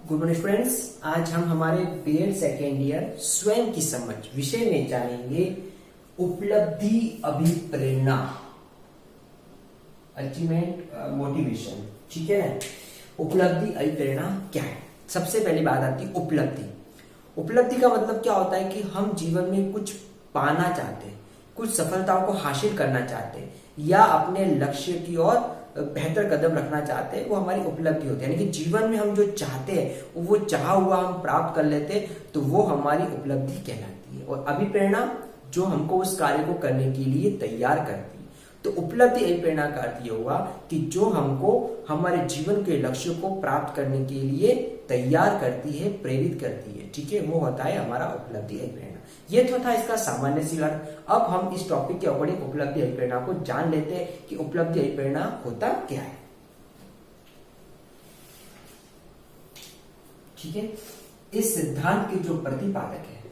Good morning students. आज हम हमारे बीएड सेकेंड ईयर स्वयं की समझ विषय में जानेंगे उपलब्धि अभिप्रेरणा, अचीवमेंट मोटिवेशन। ठीक है ना। उपलब्धि अभिप्रेरणा क्या है? सबसे पहली बात आती है उपलब्धि। उपलब्धि का मतलब क्या होता है कि हम जीवन में कुछ पाना चाहते हैं, कुछ सफलताओं को हासिल करना चाहते हैं या अपने लक्ष्य की ओर बेहतर कदम रखना चाहते हैं, वो हमारी उपलब्धि होती है। यानी कि जीवन में हम जो चाहते हैं वो चाहा हुआ हम प्राप्त कर लेते हैं, तो वो हमारी उपलब्धि कहलाती है। और अभिप्रेरणा जो हमको उस कार्य को करने के लिए तैयार करती है। तो उपलब्धि अभिप्रेरणा का अर्थ ये हुआ कि जो हमको हमारे जीवन के लक्ष्य को प्राप्त करने के लिए तैयार करती है, प्रेरित करती है। ठीक है, वो होता है हमारा उपलब्धि अभिप्रेरणा। ये तो था इसका सामान्य सी अर्थ। अब हम इस टॉपिक के अकॉर्डिंग उपलब्धि अभिप्रेरणा को जान लेते हैं कि उपलब्धि अभिप्रेरणा होता क्या है। ठीक है, इस सिद्धांत के जो प्रतिपादक है,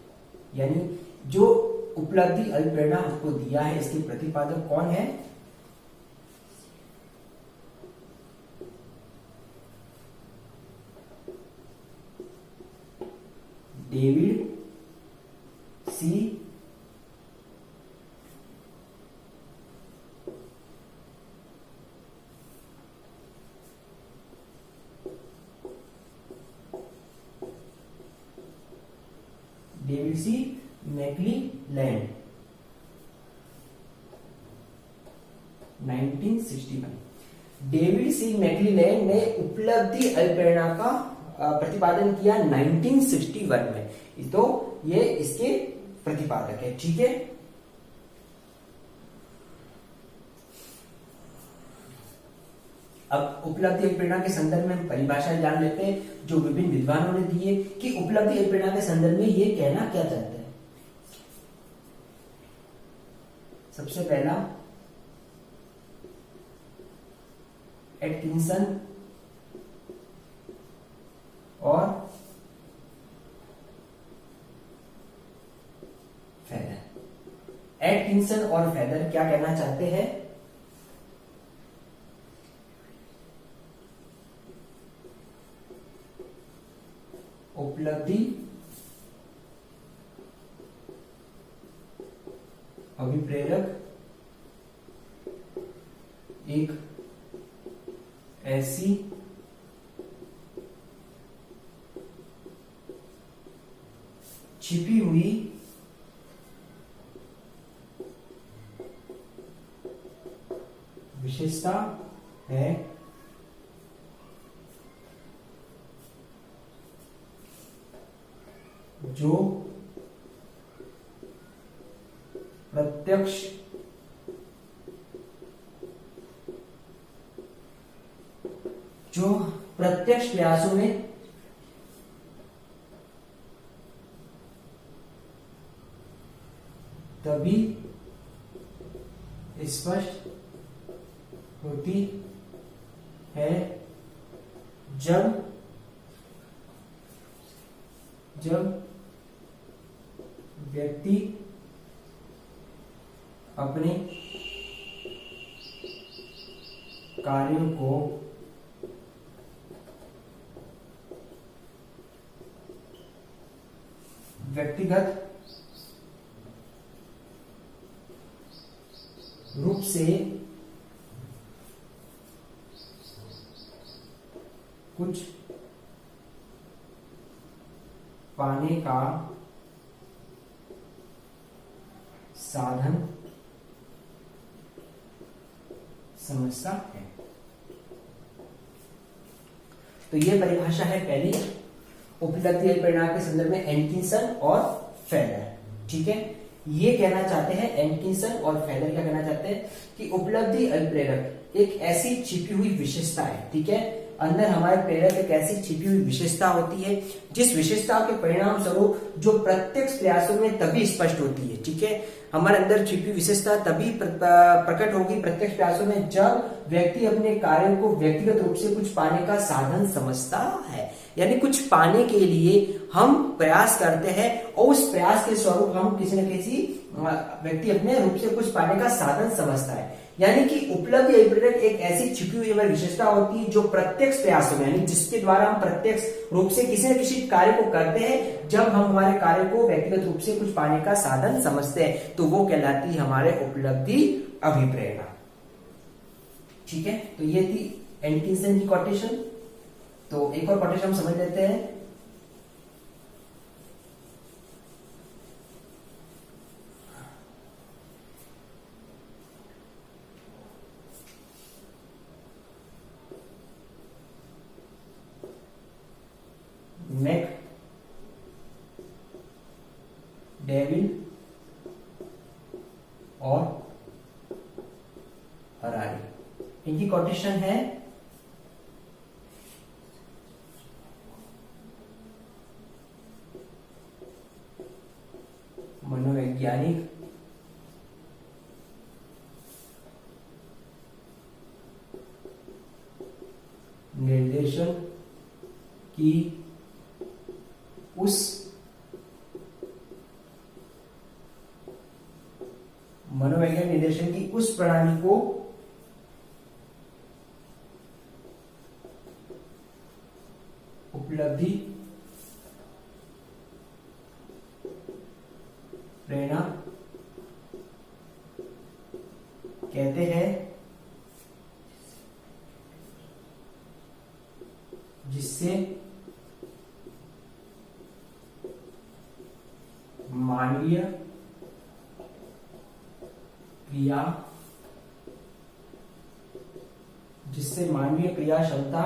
यानी जो उपलब्धि अभिप्रेरणा हमको दिया है, इसके प्रतिपादक कौन है? डेविड सी मैक्लीलैंड 1961। डेविड सी मैक्लीलैंड ने उपलब्धि अभिप्रेरणा का प्रतिपादन किया 1961 में। तो ये इसके प्रतिपादक है। ठीक है, अब उपलब्धि अभिप्रेरणा के संदर्भ में हम परिभाषा जान लेते हैं जो विभिन्न विद्वानों ने दी है कि उपलब्धि अभिप्रेरणा के संदर्भ में ये कहना क्या चाहते हैं। सबसे पहला एटकिंसन और फेदर। एटकिंसन और फेदर क्या कहना चाहते हैं? उपलब्धि अभिप्रेरक एक ऐसी छिपी हुई विशेषता है जो प्रत्यक्ष प्रयासों में तभी स्पष्ट होती है जब व्यक्ति अपने कार्यों को व्यक्तिगत रूप से कुछ पाने का साधन समझता है। तो यह परिभाषा है पहली उपलब्धि अभिप्रेरणा के संदर्भ में एटकिंसन और फेदर। ठीक है, ये कहना चाहते हैं, एटकिंसन और फेदर क्या कहना चाहते हैं कि उपलब्धि अभिप्रेरक एक ऐसी छिपी हुई विशेषता है। ठीक है, अंदर हमारे प्रेरक एक ऐसी छिपी हुई विशेषता होती है जिस विशेषता के परिणाम स्वरूप जो प्रत्यक्ष प्रयासों में तभी स्पष्ट होती है। ठीक है, हमारे अंदर छिपी विशेषता तभी प्रकट होगी प्रत्यक्ष प्रयासों में जब व्यक्ति अपने कार्यों को व्यक्तिगत रूप से कुछ पाने का साधन समझता है। यानी कुछ पाने के लिए हम प्रयास करते हैं और उस प्रयास के स्वरूप हम किसी न किसी व्यक्ति अपने रूप से कुछ पाने का साधन समझता है। यानी कि उपलब्धि अभिप्रेरणा एक ऐसी छिपी हुई हमारी विशेषता होती है जो प्रत्यक्ष प्रयासों में, यानी जिसके द्वारा हम प्रत्यक्ष रूप से किसी न किसी कार्य को करते हैं, जब हम हमारे कार्य को व्यक्तिगत रूप से कुछ पाने का साधन समझते हैं, तो वो कहलाती है हमारे उपलब्धि अभिप्रेरणा। ठीक है, तो ये थी एटकिंसन की कोटेशन। तो एक और कोटेशन हम समझ लेते हैं। मैक डेविल और हरारी, इनकी कोटेशन है मनोवैज्ञानिक निर्देशन की उस मनोवैज्ञानिक निर्देशन की उस प्रणाली को उपलब्धि प्रेरणा कहते हैं, जिससे मानवीय क्रिया क्षमता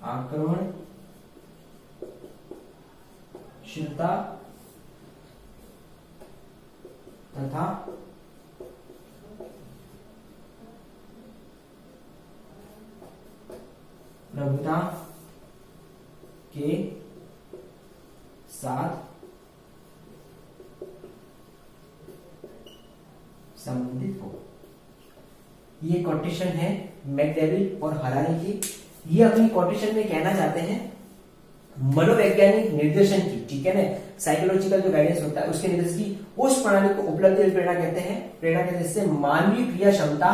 आक्रमणशीलता तथा प्रभुता के साथ संबंधित हो। ये कोटेशन है मैकडेविल और हरारी की। ये अपनी कोटेशन में कहना चाहते हैं मनोवैज्ञानिक निर्देशन की, ठीक है ना, साइकोलॉजिकल जो गाइडेंस होता है उसके निर्देश की उस प्रणाली को उपलब्धि प्रेरणा कहते हैं। प्रेरणा कहते हैं जिससे मानवीय क्रिया क्षमता,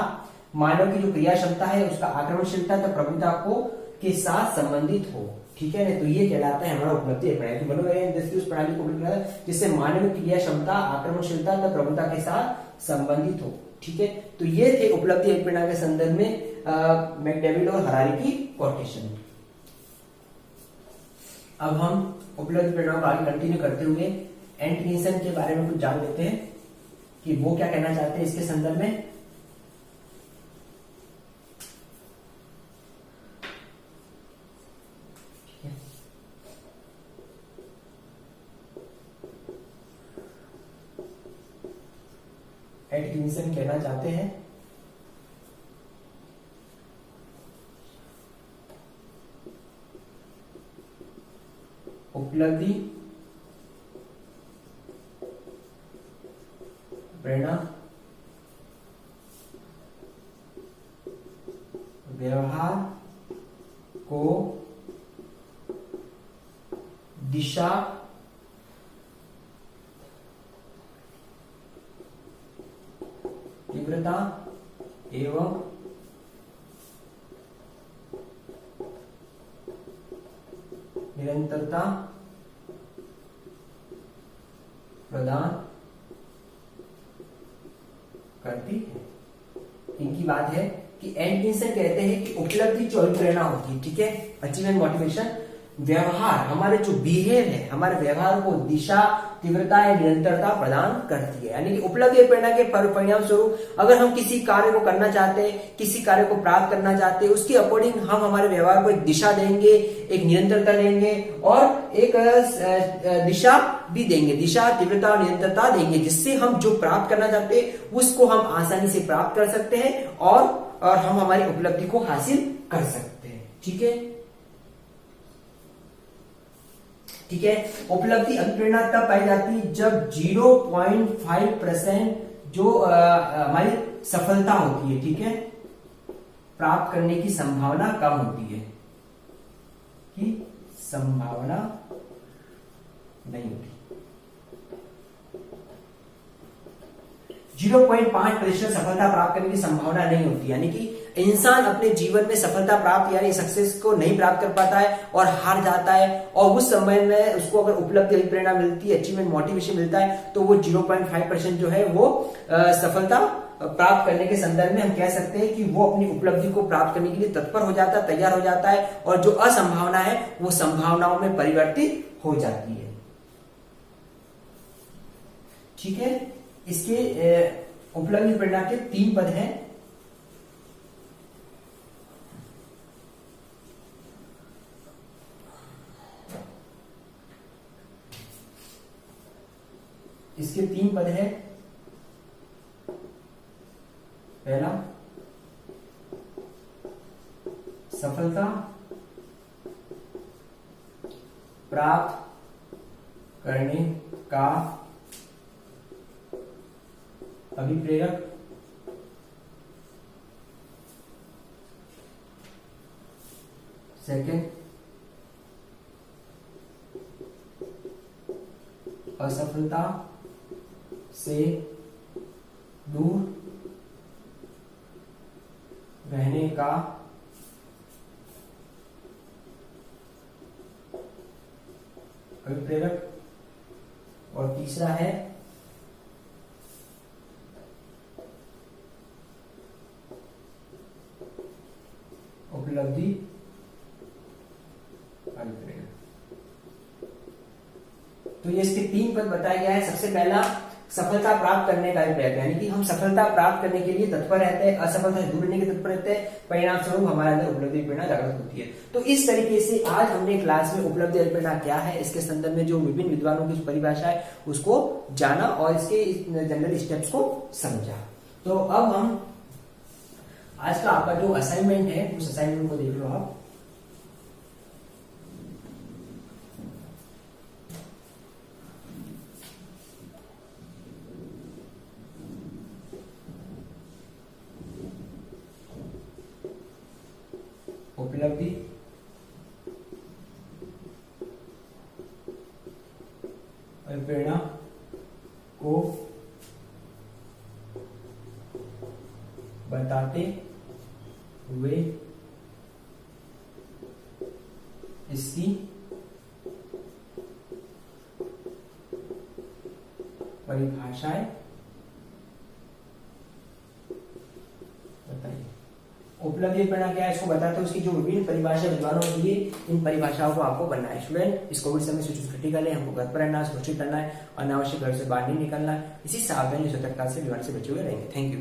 मानव की जो क्रिया क्षमता है उसका आक्रमणशीलता तथा प्रभुता को के साथ संबंधित हो। ठीक है ना, तो ये कहलाता है हमारा उपलब्धि प्रणाली। तो मनोवैज्ञानिक निर्देश की उस प्रणाली को जिससे मानव क्रिया क्षमता, आक्रमणशीलता तथा प्रभुता के साथ संबंधित हो। ठीक है, तो ये थे उपलब्धि प्रेरणा के संदर्भ में मैकडेविल और हरारी की कोटेशन। अब हम उपलब्धि प्रेरणा को आगे कंटिन्यू करते हुए एटकिंसन के बारे में कुछ जान लेते हैं कि वो क्या कहना चाहते हैं इसके संदर्भ में। एटकिंसन कहना चाहते हैं उपलब्धि प्रेरणा व्यवहार को दिशा तीव्रता एवं निरंतरता प्रदान करती है। इनकी बात है कि एटकिंसन कहते हैं कि उपलब्धि जो प्रेरणा होती है, ठीक है, अचीवमेंट मोटिवेशन, व्यवहार हमारे जो बिहेव है, हमारे व्यवहार को दिशा, तीव्रता या निरंतरता प्रदान करती है। यानी कि उपलब्धि प्रेरणा के परिणाम स्वरूप अगर हम किसी कार्य को करना चाहते हैं, किसी कार्य को प्राप्त करना चाहते हैं, उसके अकॉर्डिंग हम हमारे व्यवहार को एक दिशा देंगे, एक निरंतरता देंगे और एक दिशा भी देंगे, दिशा, तीव्रता और निरंतरता देंगे, जिससे हम जो प्राप्त करना चाहते हैं उसको हम आसानी से प्राप्त कर सकते हैं और हम हमारी उपलब्धि को हासिल कर सकते हैं। ठीक है, ठीक है। उपलब्धि अभिप्रेरणा तब पाई जाती है जब 0.5% जो हमारी सफलता होती है, ठीक है, प्राप्त करने की संभावना कम होती है, कि संभावना नहीं होती। 0.5% सफलता प्राप्त करने की संभावना नहीं होती, यानी कि इंसान अपने जीवन में सफलता प्राप्त यानी सक्सेस को नहीं प्राप्त कर पाता है और हार जाता है, और उस समय में उसको अगर उपलब्धि अभिप्रेरणा मिलती है, अचीवमेंट मोटिवेशन मिलता है, तो वो 0.5% जो है वो सफलता प्राप्त करने के संदर्भ में हम कह सकते हैं कि वो अपनी उपलब्धि को प्राप्त करने के लिए तत्पर हो जाता है, तैयार हो जाता है, और जो असंभावना है वो संभावनाओं में परिवर्तित हो जाती है। ठीक है, इसके उपलब्धि प्रेरणा के 3 पद हैं। इसके 3 पद है। पहला, सफलता प्राप्त करने का अभिप्रेरक, सेकंड, असफलता से दूर रहने का अभिप्रेरक, और तीसरा है उपलब्धि अभिप्रेरक। तो ये इसके 3 पद बताया गया है। सबसे पहला, सफलता प्राप्त करने का अभिप्रेरक, यानी कि हम सफलता प्राप्त करने के लिए तत्पर रहते हैं, असफलता से दूर रहने के तत्पर रहते हैं, परिणाम स्वरूप हमारे अंदर उपलब्धि प्रेरणा जागृत होती है। तो इस तरीके से आज हमने क्लास में उपलब्धि प्रेरणा क्या है, इसके संदर्भ में जो विभिन्न विद्वानों की परिभाषा है उसको जाना और इसके जनरल स्टेप्स को समझा। तो अब हम आज का आपका जो असाइनमेंट है उस असाइनमेंट को देख लो आप। उपलब्धि प्रेरणा को बताते हुए इसकी परिभाषाएं बताइए। उपलब्धि प्रेरणा क्या है इसको बताते हैं, उसकी जो विभिन्न परिभाषा विद्वानों के लिए, इन परिभाषाओं को आपको बनना है। स्टूडेंट, इस कोविड समय सिचुएशन क्रिटिकल है, हमको घर पर रहना है, सुरक्षित रहना है, अनावश्यक घर से बाहर नहीं निकलना है, इसी सावधानी सतर्कता से बीमारी से बचे हुए रहेंगे। Thank you.